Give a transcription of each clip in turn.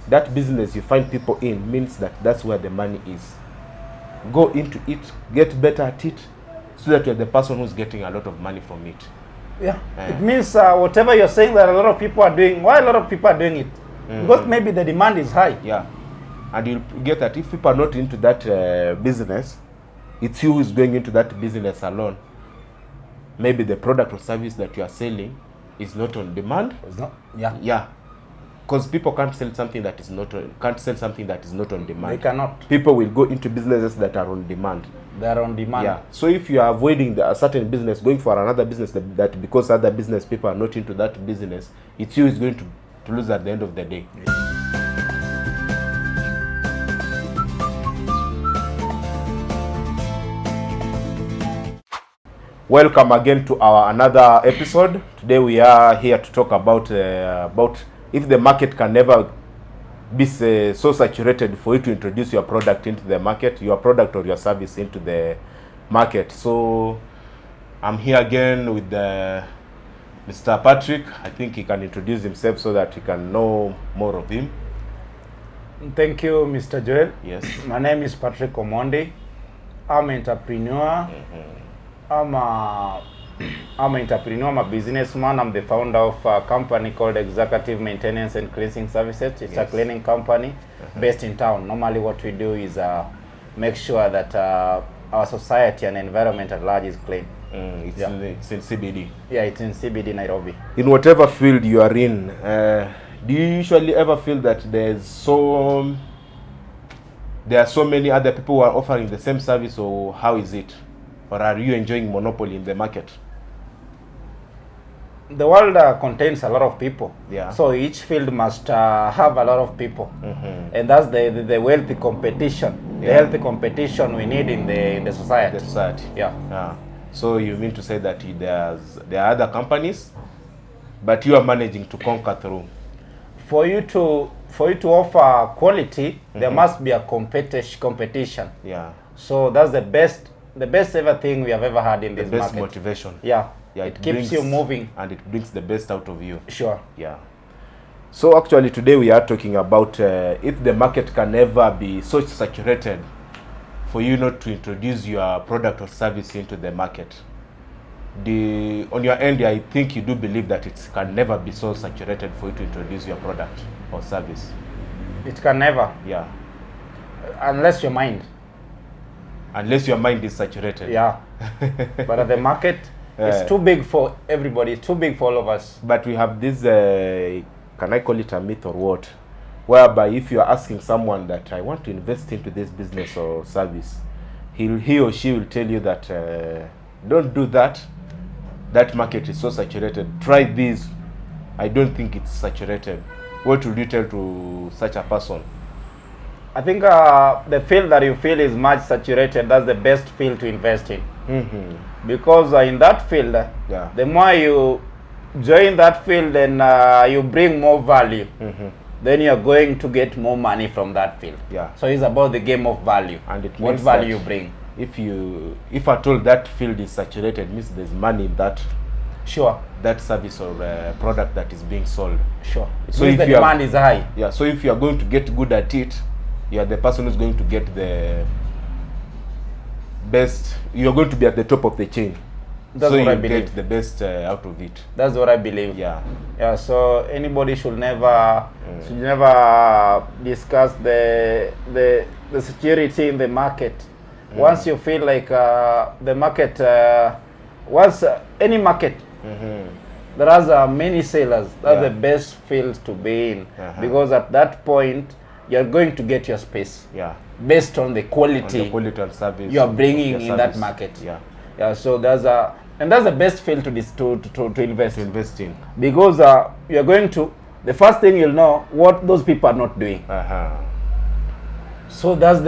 that business you find people in means that that's where the money is. Go into it, get better at it, so that you're the person who's getting a lot of money from it. Yeah. It means whatever you're saying that a lot of people are doing, why a lot of people are doing it? Because maybe the demand is high. Yeah. And you'll get that if people are not into that business, it's you who's going into that business alone. Maybe the product or service that you are selling is not on demand. It's not. Yeah. Yeah. Because people can't sell something that is not on demand. They cannot. People will go into businesses that are on demand. They are on demand. Yeah. So if you are avoiding a certain business, going for another business that because other business people are not into that business, it's you who's going to lose at the end of the day. Welcome again to our another episode. Today we are here to talk about if the market can never be so saturated for you to introduce your product into the market, your product or your service into the market. So I'm here again with Mr. Patrick. I think he can introduce himself so that you can know more of him. Thank you, Mr. Joel. Yes. My name is Patrick Omondi. I'm an entrepreneur. I'm an entrepreneur, I'm a businessman. I'm the founder of a company called Executive Maintenance and Cleansing Services. It's a cleaning company based in town. Normally what we do is make sure that our society and environment at large is clean. It's in CBD. Yeah, it's in CBD, Nairobi. In whatever field you are in, do you usually ever feel that there are so many other people who are offering the same service, or how is it? Or are you enjoying monopoly in the market? The world contains a lot of people. Yeah. So each field must have a lot of people. And that's the wealthy competition. The healthy competition we need in the society. The society. Yeah. So you mean to say that there are other companies, but you are managing to conquer through? For you to offer quality, there must be a competition. Yeah. So that's the best ever thing we have ever had in this market. The best motivation. Yeah. Yeah, it keeps you moving. And it brings the best out of you. Sure. Yeah. So actually today we are talking about if the market can never be so saturated for you not to introduce your product or service into the market. On your end, I think you do believe that it can never be so saturated for you to introduce your product or service. It can never. Yeah. Unless your mind is saturated. Yeah. But at the market, it's too big for everybody. It's too big for all of us. But we have this, can I call it a myth or what? Whereby if you are asking someone that I want to invest into this business or service, he or she will tell you that don't do that. That market is so saturated. Try this. I don't think it's saturated. What would you tell to such a person? I think the field that you feel is much saturated, that's the best field to invest in. Because in that field, the more you join that field and you bring more value, then you're going to get more money from that field. Yeah. So it's about the game of value. And it what value you bring. If at all that field is saturated, means there's money in that. Sure. That service or product that is being sold. Sure. So if the demand is high. Yeah. So if you are going to get good at it, you are the person who's going to get the best. You're going to be at the top of the chain. That's so what I you believe. Get the best out of it. That's what I believe. Yeah. Yeah. So anybody should never discuss the security in the market. Once you feel like the market, any market that has many sellers, that's the best field to be in, because at that point you're going to get your space. Yeah. Based on the quality, and service you are bringing in that market. Yeah. Yeah. So that's the best field to invest. To invest in. Because you're going to, the first thing you'll know what those people are not doing. So that's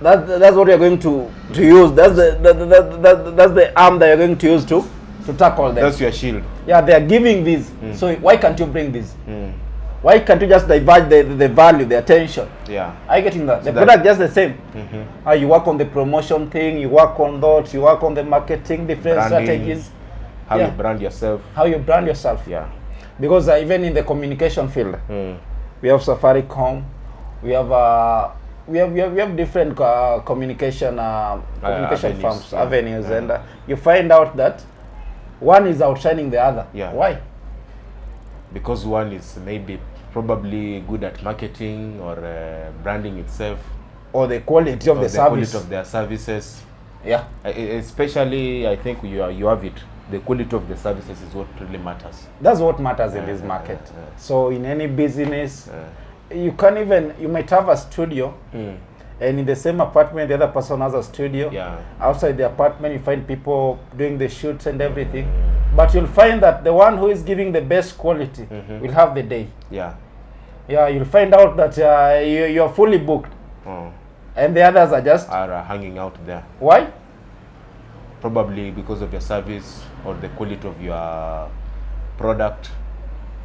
what you're going to use. That's the arm that you're going to use to tackle them. That's your shield. Yeah, they are giving this. So why can't you bring this? Why can't you just divide the value, the attention? Yeah. Are you getting that? The product just the same. You work on the promotion thing, you work on that, you work on the marketing, different strategies. How you brand yourself. How you brand yourself. Yeah. Because even in the communication field, we have Safaricom, we have different communication avenues, firms, yeah. avenues, Yeah. and you find out that one is outshining the other. Yeah. Why? Because one is maybe probably good at marketing or branding itself, Or the quality of or the the quality service. of their services. Yeah. Especially, I think you have it. The quality of the services is what really matters. That's what matters in this market. So in any business, you might have a studio, and in the same apartment, the other person has a studio. Yeah. Outside the apartment, you find people doing the shoots and everything. But you'll find that the one who is giving the best quality will have the day. Yeah. Yeah, you'll find out that you're fully booked, and the others are just Are hanging out there. why? Probably because of your service or the quality of your product.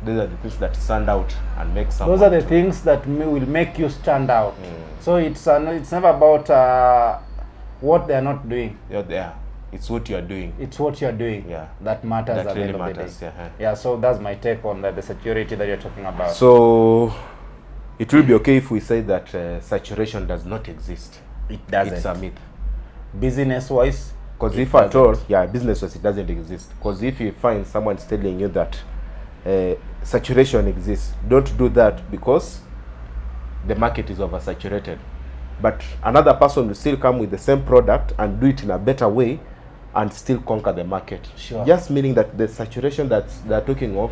These are the things that stand out and make someone. Those are the things that will make you stand out. So it's never about what they're not doing. You're there. It's what you are doing. It's what you're doing Yeah. that matters That at the really end of the matters. day. Yeah. Yeah, so that's my take on the security that you're talking about. So it will be okay if we say that saturation does not exist. It doesn't. It's a myth. Business-wise, Because it if at all, doesn't. yeah, business-wise it doesn't exist. Because if you find someone's telling you that saturation exists, don't do that because the market is oversaturated. But another person will still come with the same product and do it in a better way and still conquer the market. Sure. Just meaning that the saturation that they're talking of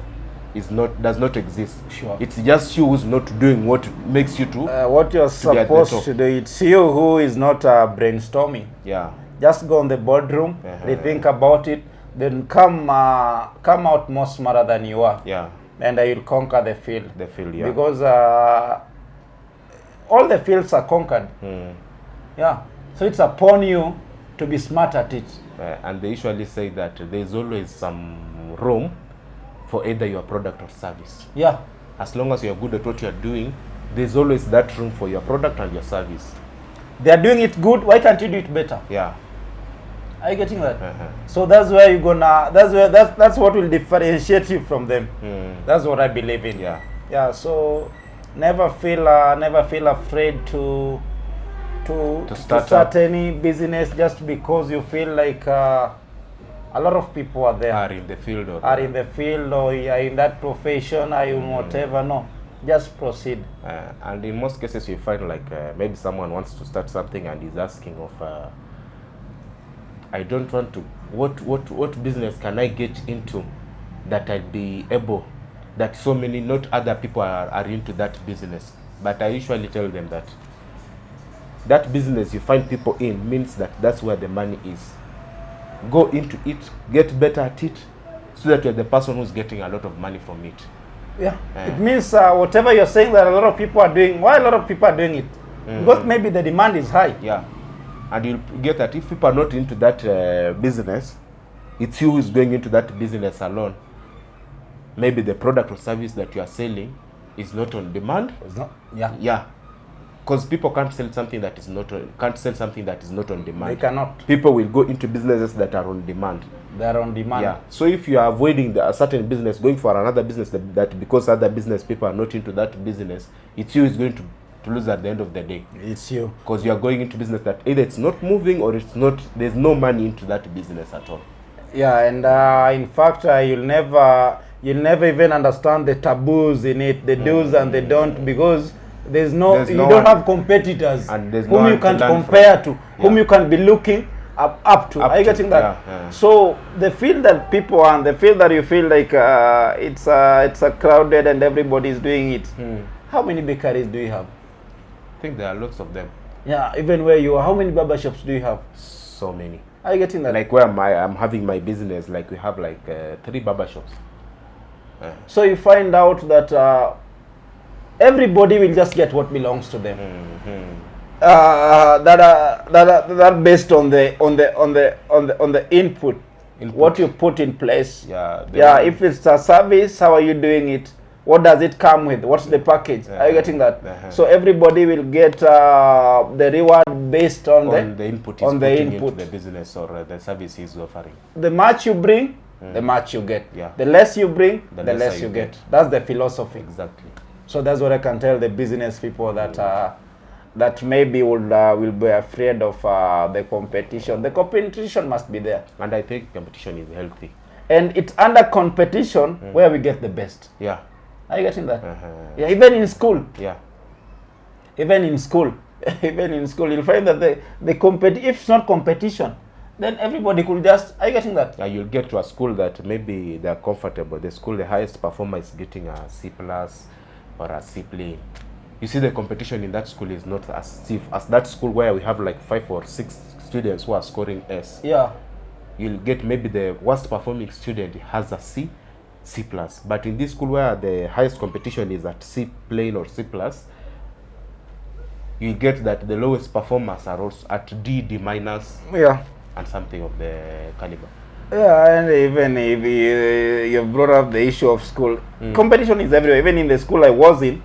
does not exist. Sure. It's just you who's not doing what makes you to. what you're be at the supposed top. to do, it's you who is not brainstorming. Yeah. Just go in the boardroom, rethink about it, then come out more smarter than you are, Yeah. and you'll conquer the field. The field, yeah. Because all the fields are conquered. Yeah. So it's upon you to be smart at it. And they usually say that there's always some room for either your product or service. Yeah. As long as you're good at what you're doing, there's always that room for your product and your service. They are doing it good. Why can't you do it better? Yeah. Are you getting that? So that's where you're gonna. That's what will differentiate you from them. That's what I believe in. Yeah. Yeah. So never feel afraid to start any business just because you feel like a lot of people are there, Are in the field or are in the field, or are in that profession, are in whatever. No, just proceed. and in most cases you find like maybe someone wants to start something and is asking of I don't want to, what business can I get into that I'd be able, that so many, not other people are into that business. But I usually tell them that that business you find people in means that that's where the money is. Go into it, get better at it, so that you're the person who's getting a lot of money from it. Yeah. It means whatever you're saying that a lot of people are doing, why a lot of people are doing it? Because maybe the demand is high. Yeah. And you'll get that if people are not into that business, it's you who's going into that business alone. Maybe the product or service that you are selling is not on demand. It's not. Yeah. Yeah. Because people can't sell something that is not on demand. They cannot. People will go into businesses that are on demand. They are on demand. Yeah. So if you are avoiding a certain business, going for another business that because other business people are not into that business, it's you who's going to lose at the end of the day. It's you. Because you are going into business that either it's not moving or there's no money into that business at all. Yeah, and in fact, you'll never even understand the taboos in it, the do's and the don't, because you don't have competitors and there's whom no you one can to learn compare from. to, whom you can be looking up to. Are you getting that? Yeah. So the field that people are, the field that you feel like it's a crowded and everybody is doing it. How many bakeries do you have? I think there are lots of them. Yeah, even where you are, how many barber shops do you have? So many. Are you getting that? Like where I'm having my business, like we have like 3 barber shops. So you find out that everybody will just get what belongs to them. That based on the input, what you put in place. Yeah. If it's a service, how are you doing it? What does it come with? What's the package? Are you getting that? So everybody will get the reward based on the input on the input. into the business or the service he's offering. The much you bring, the much you get. Yeah. The less you bring, the less lesser you you get. get. That's the philosophy. Exactly. So that's what I can tell the business people that that maybe will be afraid of the competition. The competition must be there, And I think competition is healthy. and it's under competition where we get the best. Yeah. Are you getting that? Uh-huh. Yeah, even in school, Yeah. even in school, even in school, you'll find that if it's not competition, then everybody could just. Are you getting that? Yeah, you'll get to a school that maybe they're comfortable. The school, the highest performer is getting a C plus or a C plane. You see, the competition in that school is not as stiff as that school where we have like 5 or 6 students who are scoring S. Yeah. You'll get maybe the worst performing student has a C, C plus. But in this school where the highest competition is at C plane or C plus, you get that the lowest performers are also at D, D minus, Yeah. and something of the caliber. Yeah, and even if you brought up the issue of school, competition is everywhere. Even in the school I was in,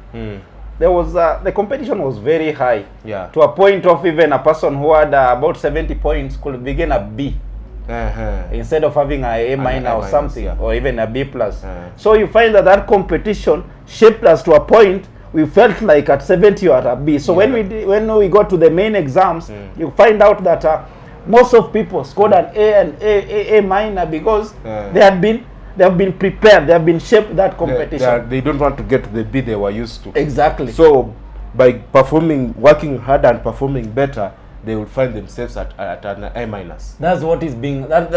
there was the competition was very high. Yeah. To a point of even a person who had about 70 points could begin a B instead of having a minor or minus, something, yeah. or even a B plus. So you find that competition shaped us to a point we felt like at 70 or at a B. So when we got to the main exams, you find out that most of people scored an A and A minor because they have been prepared, they have been shaped that competition. They don't want to get the B they were used to. Exactly. So by working hard and performing better, they will find themselves at an A minus. That's what is being that's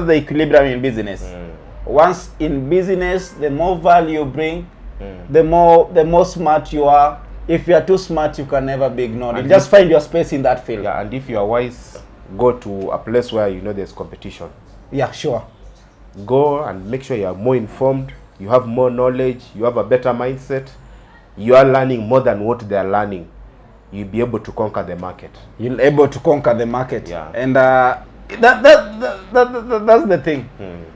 the equilibrium in business. Once in business, the more value you bring, the more smart you are. If you are too smart, you can never be ignored. You just find your space in that field. Yeah, and if you are wise, go to a place where you know there's competition. Yeah, sure. Go and make sure you are more informed, you have more knowledge, you have a better mindset, you are learning more than what they are learning. You'll be able to conquer the market. You'll be able to conquer the market. Yeah. And that's the thing.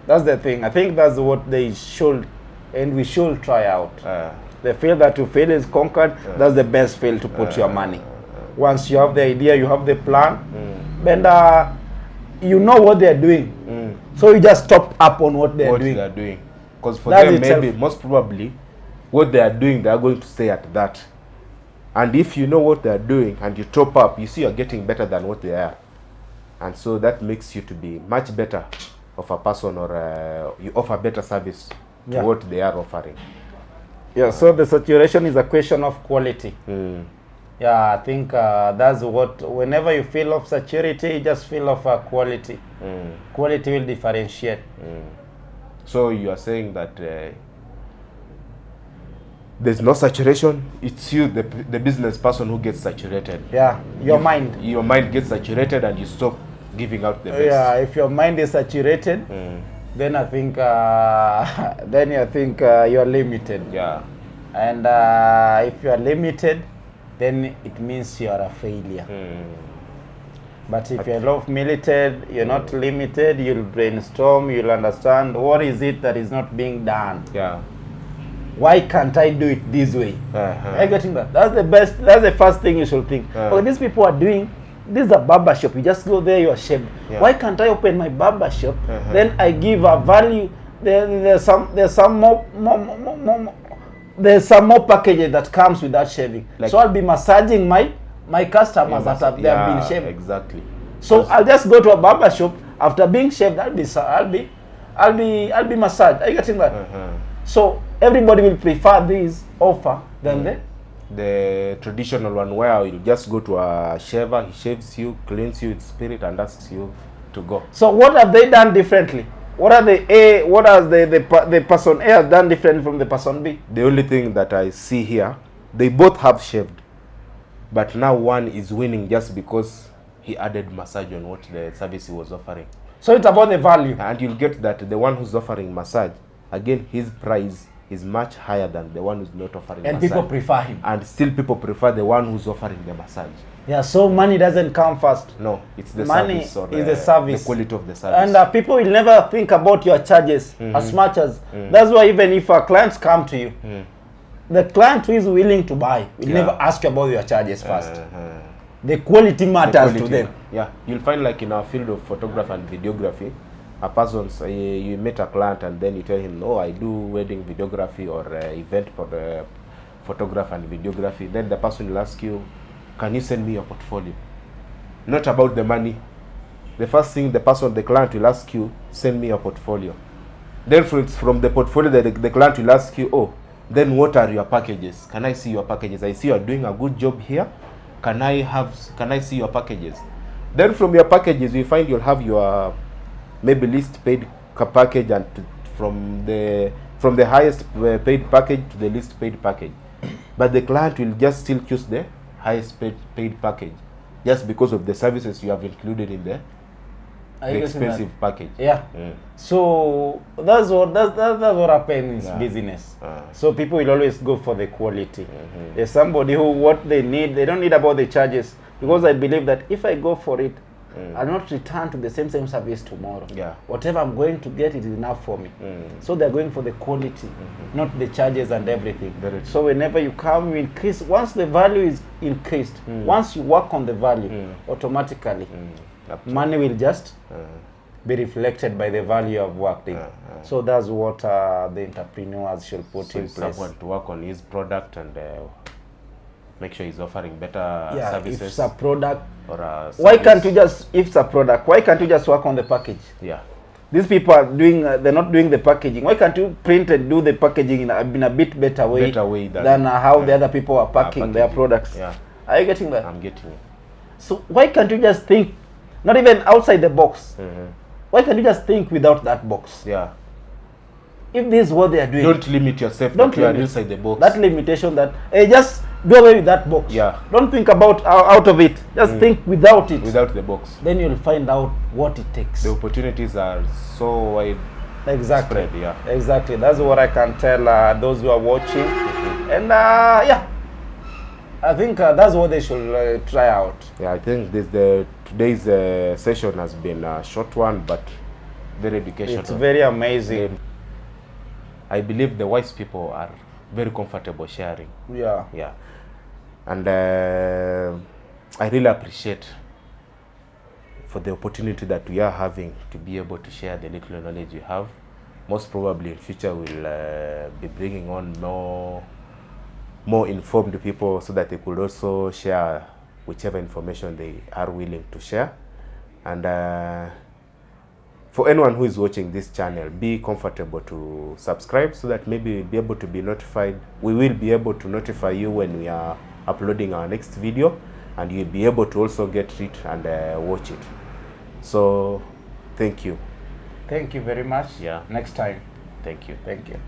That's the thing. I think that's what they should, and we should try out. The field that you feel is conquered, that's the best field to put your money. Once you have the idea, you have the plan, then you know what they're doing. So you just top up on what they're doing. Because for That's them, itself. maybe, most probably, what they are doing, they are going to stay at that. And if you know what they are doing and you top up, you see you're getting better than what they are. And so that makes you to be much better of a person, or you offer better service to what they are offering. Yeah, so the saturation is a question of quality. Yeah, I think that's what, whenever you feel of saturity, you just feel of quality. Quality will differentiate. So you are saying that there's no saturation, it's you, the business person, who gets saturated. Yeah, your mind. Your mind gets saturated and you stop giving out the best. Yeah, if your mind is saturated, then I think you're limited. Yeah. And if you are limited, then it means you are a failure. But if you're limited, you're not limited, you'll brainstorm, you'll understand what is it that is not being done. Yeah. Why can't I do it this way? Are you getting that? That's the first thing you should think. Okay, these people are doing, this is a barber shop. You just go there, you are shaved. Yeah. Why can't I open my barber shop? Then I give a value. There's some more packages that comes with that shaving. Like, so I'll be massaging my customers after they have been shaved. Exactly. So I'll just go to a barber shop after being shaved. I'll be massaged. Are you getting that? So everybody will prefer this offer than the traditional one, where you just go to a shaver, he shaves you, cleans you with spirit, and asks you to go. So what have they done differently? What has the person A has done different from the person B? The only thing that I see here, they both have shaved, but now one is winning just because he added massage on what the service he was offering. So it's about the value. And you'll get that the one who's offering massage, again, his price is much higher than the one who's not offering massage. And people prefer him. And still people prefer the one who's offering the massage. Yeah, so money doesn't come first. No, it's the money service, or is the service. the quality of the service. And people will never think about your charges as much as. That's why even if our clients come to you, the client who is willing to buy will never ask you about your charges first. The quality matters to them. Yeah, you'll find, like in our field of photography and videography, a person, you meet a client and then you tell him, no, I do wedding videography or event for the photography and videography. Then the person will ask you, can you send me your portfolio? Not about the money. The first thing the client will ask you, send me your portfolio. Then from the portfolio, the client will ask you, oh, then what are your packages? Can I see your packages? I see you are doing a good job here. Can I see your packages? Then from your packages, you find you'll have your maybe least paid package, and from the highest paid package to the least paid package. But the client will just still choose the highest paid package, just because of the services you have included in the expensive package. Yeah. So that's what happens in business. So people will always go for the quality. There's somebody who what they need, they don't need about the charges, because I believe that if I go for it, I'll not return to the same service tomorrow. Yeah. Whatever I'm going to get, it is enough for me. So they're going for the quality, not the charges and everything. So whenever you come, you increase. Once the value is increased, once you work on the value, automatically, money will just be reflected by the value of work. So that's what the entrepreneurs should put in place. Someone to work on his product and make sure he's offering better services. If it's a product, or a why can't you just, if it's a product, why can't you just work on the package? Yeah. These people are doing, they're not doing the packaging. Why can't you print and do the packaging in a bit better way than how the other people are packing their products? Yeah. Are you getting that? I'm getting it. So why can't you just think, not even outside the box? Why can't you just think without that box? Yeah. If this is what they are doing, don't limit yourself. Don't limit inside the box. That limitation, that just do away with that box. Yeah. Don't think about out of it. Just think without it. Without the box. Then you'll find out what it takes. The opportunities are so wide. Exactly. Spread, yeah. Exactly. That's what I can tell those who are watching. And yeah, I think that's what they should try out. Yeah, I think today's session has been a short one, but very educational. It's very amazing. I believe the wise people are very comfortable sharing. Yeah. Yeah. And I really appreciate for the opportunity that we are having to be able to share the little knowledge we have. Most probably in future we'll be bringing on more informed people, so that they could also share whichever information they are willing to share. And for anyone who is watching this channel, be comfortable to subscribe, so that maybe you'll be able to be notified. We will be able to notify you when we are uploading our next video, and you'll be able to also get it and watch it. So thank you. Thank you very much. Yeah. Next time. Thank you. Thank you.